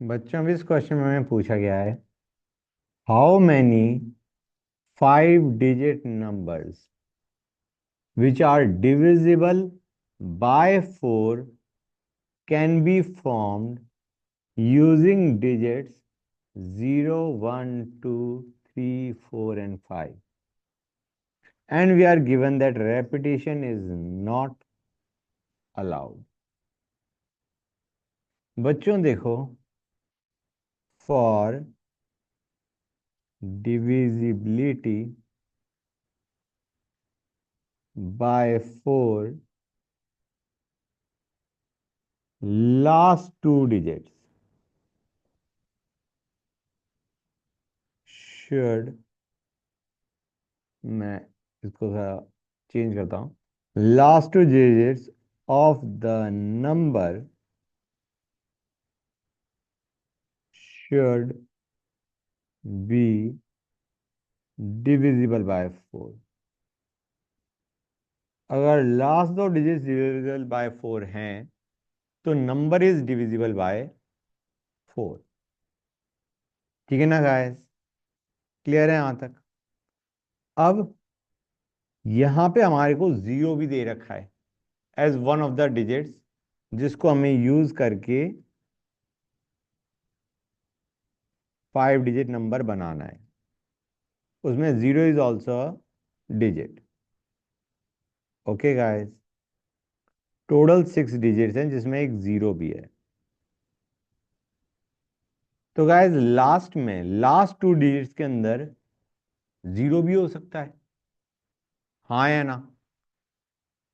बच्चों अभी इस क्वेश्चन में हमें पूछा गया है how many 5 digit numbers which are divisible by 4 can be formed using digits 0, 1, 2, 3, 4 and 5 and we are given that repetition is not allowed। बच्चों देखो, for divisibility by 4 last two digits should, मैं इसको थोड़ा चेंज करता हूँ, last two digits of the number should be divisible by 4। अगर last दो digits divisible by 4 हैं तो नंबर इज डिविजिबल बाय 4। ठीक है ना गाइस? क्लियर है यहां तक? अब यहां पे हमारे को जीरो भी दे रखा है as one of the digits, जिसको हमें यूज करके 5 डिजिट नंबर बनाना है। उसमें zero is also digit. Okay guys, total 6 digits हैं जिसमें एक जीरो भी है। तो गाइस लास्ट में लास्ट 2 डिजिट्स के अंदर जीरो भी हो सकता है, हाँ या ना?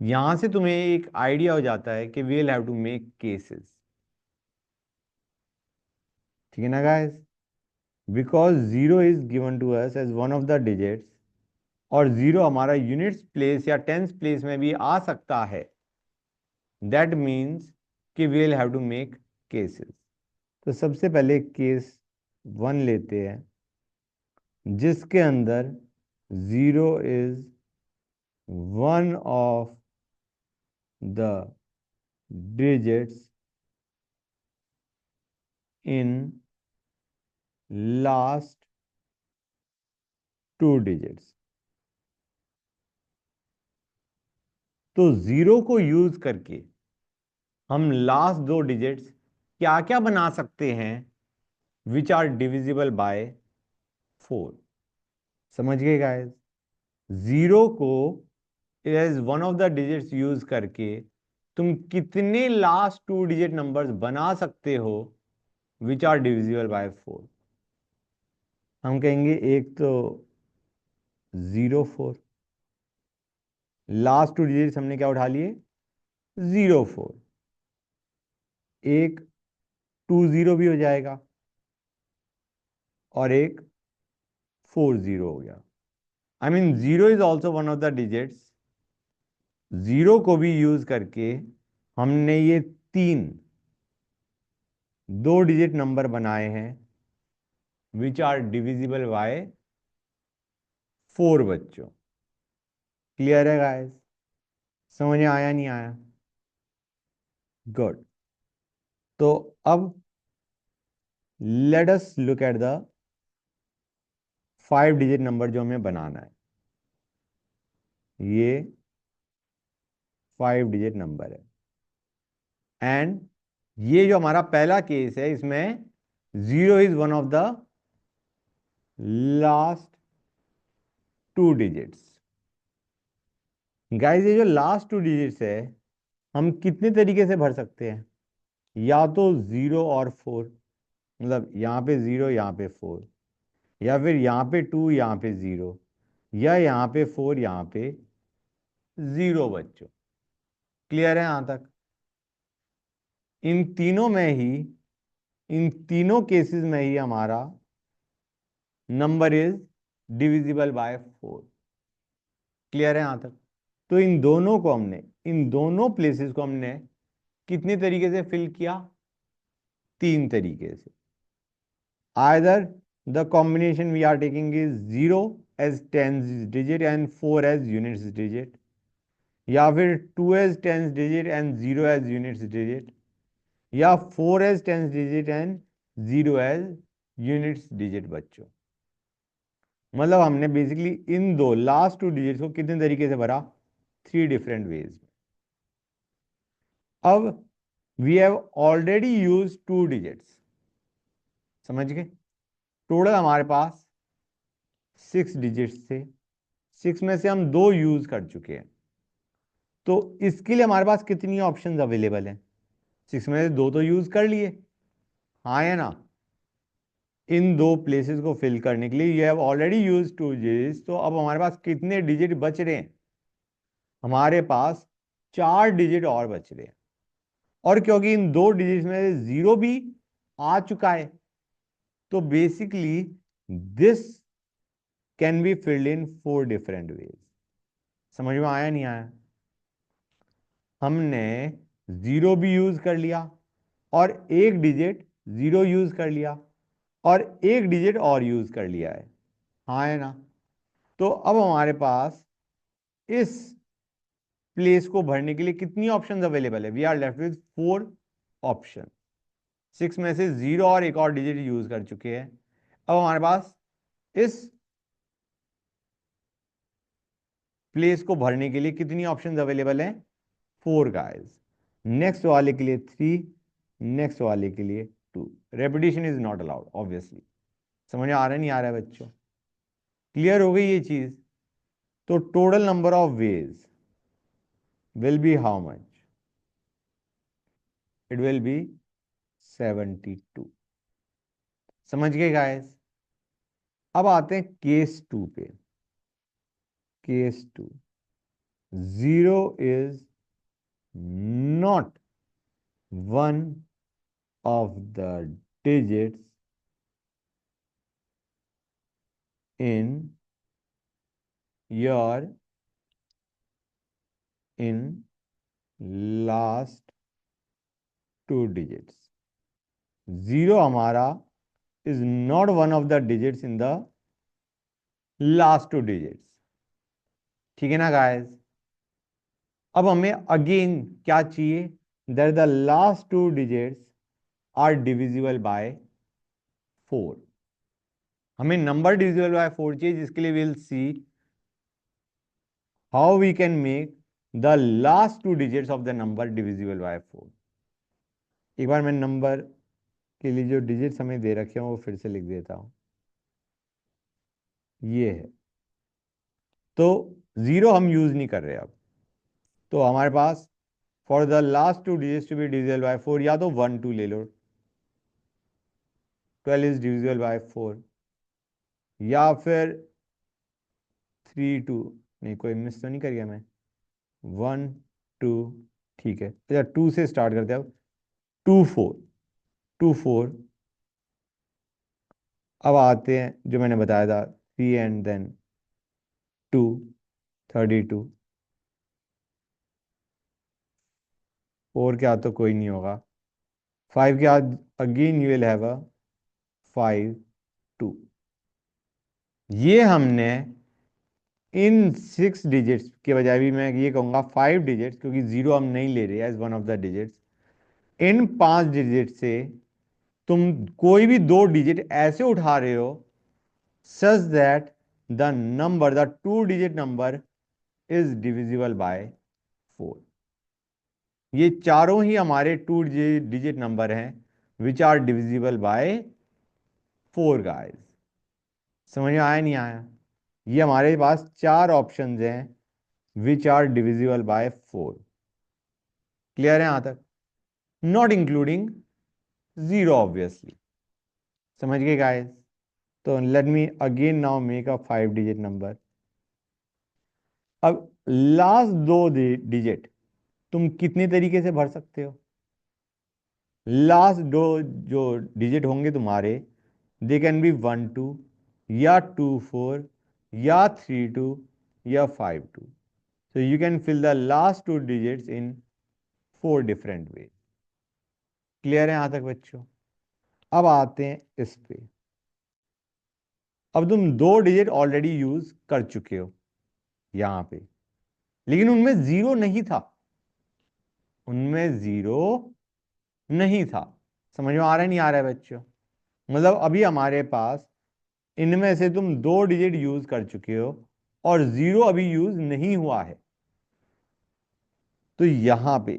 यहां से तुम्हें एक आइडिया हो जाता है कि we will have to make cases. ठीक है ना guys? Because zero is given to us as one of the digits और जीरो हमारा यूनिट्स प्लेस या टेंस प्लेस में भी आ सकता है। दैट मीन्स कि we will have to make cases. तो सबसे पहले केस 1 लेते हैं जिसके अंदर zero is one of the digits in last 2 digits. तो जीरो को यूज करके हम लास्ट 2 डिजिट्स क्या क्या बना सकते हैं विच आर डिविजिबल बाय 4। समझ गए गाइस? जीरो को as one of the digits use करके तुम कितने लास्ट 2 डिजिट नंबर्स बना सकते हो विच आर डिविजिबल बाय 4। हम कहेंगे एक तो 0, 4, लास्ट 2 डिजिट्स हमने क्या उठा लिए? 0, 4। एक 2 0 भी हो जाएगा और एक 4 0 हो गया। I mean zero is also one of the digits. Zero को भी यूज करके हमने ये 3 2 डिजिट नंबर बनाए हैं विच आर डिविजिबल बाय 4 बच्चों। क्लियर है गाइस? समझ में आया नहीं आया? गुड। तो अब let us look at the 5 digit number जो हमें बनाना है। ये 5 डिजिट नंबर है एंड ये जो हमारा पहला केस है इसमें zero is one of the last 2 digits. Guys ये जो लास्ट 2 डिजिट्स है हम कितने तरीके से भर सकते हैं? या तो 0 और 4, मतलब यहाँ पे 0 यहाँ पे 4, या फिर यहाँ पे 2 यहाँ पे 0, या यहाँ पे 4 यहाँ पे 0 बच्चों। क्लियर है यहां तक? इन तीनों में ही, इन तीनों केसेस में ही हमारा number is divisible by 4। Clear है यहां तक? तो इन दोनों को हमने, इन दोनों प्लेसेस को हमने कितने तरीके से फिल किया? 3 तरीके से। Either the combination we are taking is 0 as tens digit and 4 as units digit, या फिर 2 as tens digit and 0 as units digit, या 4 as tens digit and zero as units digit बच्चों। मतलब हमने बेसिकली इन दो लास्ट टू डिजिट्स को कितने तरीके से भरा, 3 डिफरेंट वेज। अब we have already use 2 digits, समझ गए। टोटल हमारे पास 6 डिजिट्स थे, 6 में से हम 2 यूज कर चुके हैं। तो इसके लिए हमारे पास कितनी ऑप्शंस अवेलेबल हैं? 6 में से 2 तो यूज कर लिए, हाँ या ना। इन 2 प्लेसेस को फिल करने के लिए you have already use 2 digits, तो अब हमारे पास कितने डिजिट बच रहे हैं? हमारे पास 4 डिजिट और बच रहे हैं। और क्योंकि इन 2 डिजिट्स में जीरो भी आ चुका है, तो basically this can be filled in 4 different ways. समझ में आया नहीं आया? हमने जीरो भी यूज कर लिया और एक डिजिट जीरो यूज कर लिया और एक डिजिट और यूज कर लिया है, हाँ है ना। तो अब हमारे पास इस प्लेस को भरने के लिए कितनी ऑप्शंस अवेलेबल है? We are left with 4 option. 6 में से जीरो और एक और डिजिट यूज कर चुके हैं। अब हमारे पास इस प्लेस को भरने के लिए कितनी ऑप्शंस अवेलेबल हैं? 4 गाइस। नेक्स्ट वाले के लिए 3, नेक्स्ट वाले के लिए 2। Repetition is not allowed obviously. समझ आ रहा है नहीं आ रहा है बच्चों? क्लियर हो गई ये चीज? तो total number of ways will be how much? It will be 72। समझ गए गाइस? अब आते हैं केस 2 पे। Case 2, zero is not one of the digits in your in last 2 digits। Zero हमारा is not one of the digits in the last 2 digits। ठीक है ना गाइस? अब हमें अगेन क्या चाहिए? That the last 2 digits are divisible by 4। हमें number divisible by 4 चाहिए, जिसके लिए will see how we can make the last 2 digits of the number divisible by 4। एक बार मैं नंबर के लिए जो डिजिट्स हमें दे रखे हैं वो फिर से लिख देता हूं। ये है, तो जीरो हम यूज नहीं कर रहे अब। तो हमारे पास for the last 2 digits to be divisible by 4, या तो 1 2 ले लो, 12 इज डिविजिबल बाय 4, या फिर 3 2, नहीं कोई मिस तो नहीं कर गया मैं, 1 2, ठीक है। अच्छा 2 से स्टार्ट करते हैं अब। 2 4, 2 4। अब आते हैं जो मैंने बताया था, 3 एंड देन 2, 32। 4 के बाद तो कोई नहीं होगा, 5 के बाद again you will have a 5 2। ये हमने इन 6 डिजिट्स के बजाय भी मैं ये कहूंगा 5 डिजिट्स, क्योंकि जीरो हम नहीं ले रहे as one of the digits. इन 5 डिजिट से तुम कोई भी 2 डिजिट ऐसे उठा रहे हो such that the number, the 2 digit number is divisible by 4। ये चारों ही हमारे 2 डिजिट नंबर हैं which are divisible by 4 guys. समझ में आया नहीं आया? ये हमारे पास 4 ऑप्शंस हैं which are divisible by 4। Clear है यहां तक? Not including zero obviously. समझ गए गाइस? तो let me again now make a 5 digit number. अब लास्ट 2 डिजिट तुम कितने तरीके से भर सकते हो? लास्ट 2 जो डिजिट होंगे तुम्हारे, दे कैन बी 1 2, या 2 4, या 3 2, या 5 2। So you can fill the last 2 digits in 4 different ways। Clear है यहां तक बच्चों? अब आते हैं इस पे। अब तुम 2 डिजिट ऑलरेडी यूज कर चुके हो यहां पे, लेकिन उनमें जीरो नहीं था, उनमें जीरो नहीं था। समझ में आ रहा है नहीं आ रहा है बच्चों? मतलब अभी हमारे पास इनमें से तुम 2 डिजिट यूज कर चुके हो और 0 अभी यूज नहीं हुआ है। तो यहां पे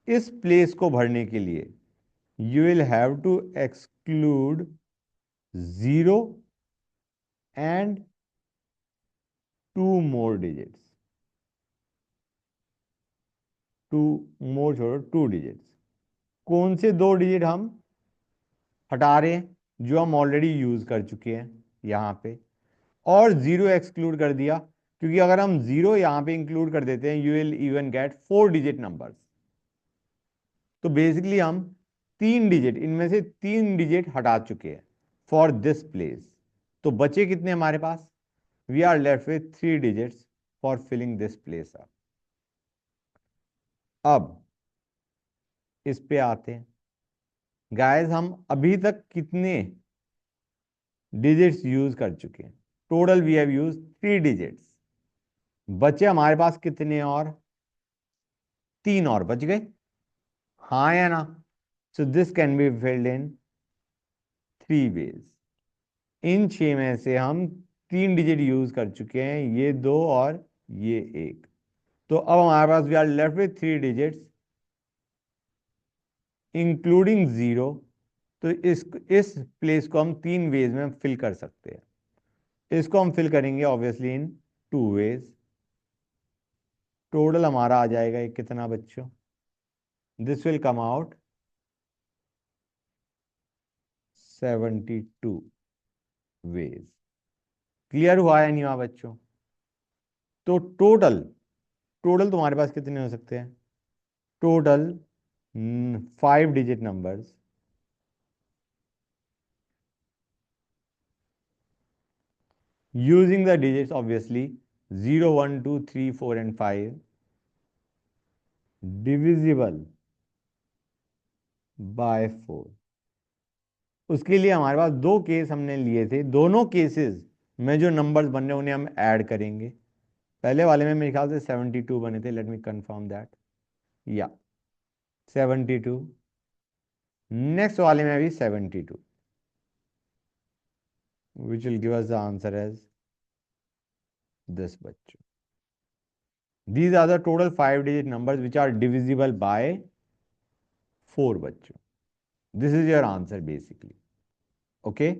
इस प्लेस को भरने के लिए you will have to exclude 0 and 2 more digits, 2 more छोड़ो, 2 डिजिट्स। कौन से 2 डिजिट हम हटा रहे हैं? जो हम ऑलरेडी यूज कर चुके हैं यहां पे, और 0 एक्सक्लूड कर दिया, क्योंकि अगर हम 0 यहां पे इंक्लूड कर देते हैं you will even get 4 digit numbers. तो बेसिकली हम 3 डिजिट, इनमें से 3 डिजिट हटा चुके हैं फॉर दिस प्लेस। तो बचे कितने हमारे पास? We are left with 3 digits for filling this place up. अब इस पे आते हैं। गाइस हम अभी तक कितने डिजिट्स यूज कर चुके हैं? Total we have use 3 digits. बचे हमारे पास कितने और? 3 और बच गए, हाँ या ना? So this can be filled in 3 ways. इन 6 में से हम 3 डिजिट यूज कर चुके हैं, ये 2 और ये 1। तो अब हमारे पास we are left with 3 digits including 0। तो इस प्लेस को हम 3 वेज में फिल कर सकते हैं। इसको हम फिल करेंगे ऑब्वियसली इन 2 वेज। टोटल हमारा आ जाएगा ये कितना बच्चों? This will come out 72 ways. Clear हुआ है नहीं हुआ बच्चों? तो टोटल टोटल तुम्हारे पास कितने हो सकते हैं? Total 5 digit numbers using the digits obviously 0 1 2 3 4 and 5 divisible by 4। उसके लिए हमारे पास 2 केस हमने लिए थे, दोनों केसेस में जो नंबर्स बन रहे हैं उन्हें हम ऐड करेंगे। पहले वाले में मेरे ख्याल से 72 बने थे, लेट मी कंफर्म दैट। या 72। नेक्स्ट वाले में भी 72, which will give us the answer as this बच्चों। These are the total 5 digit numbers which are divisible by 4 बच्चों। This is your answer basically. Okay.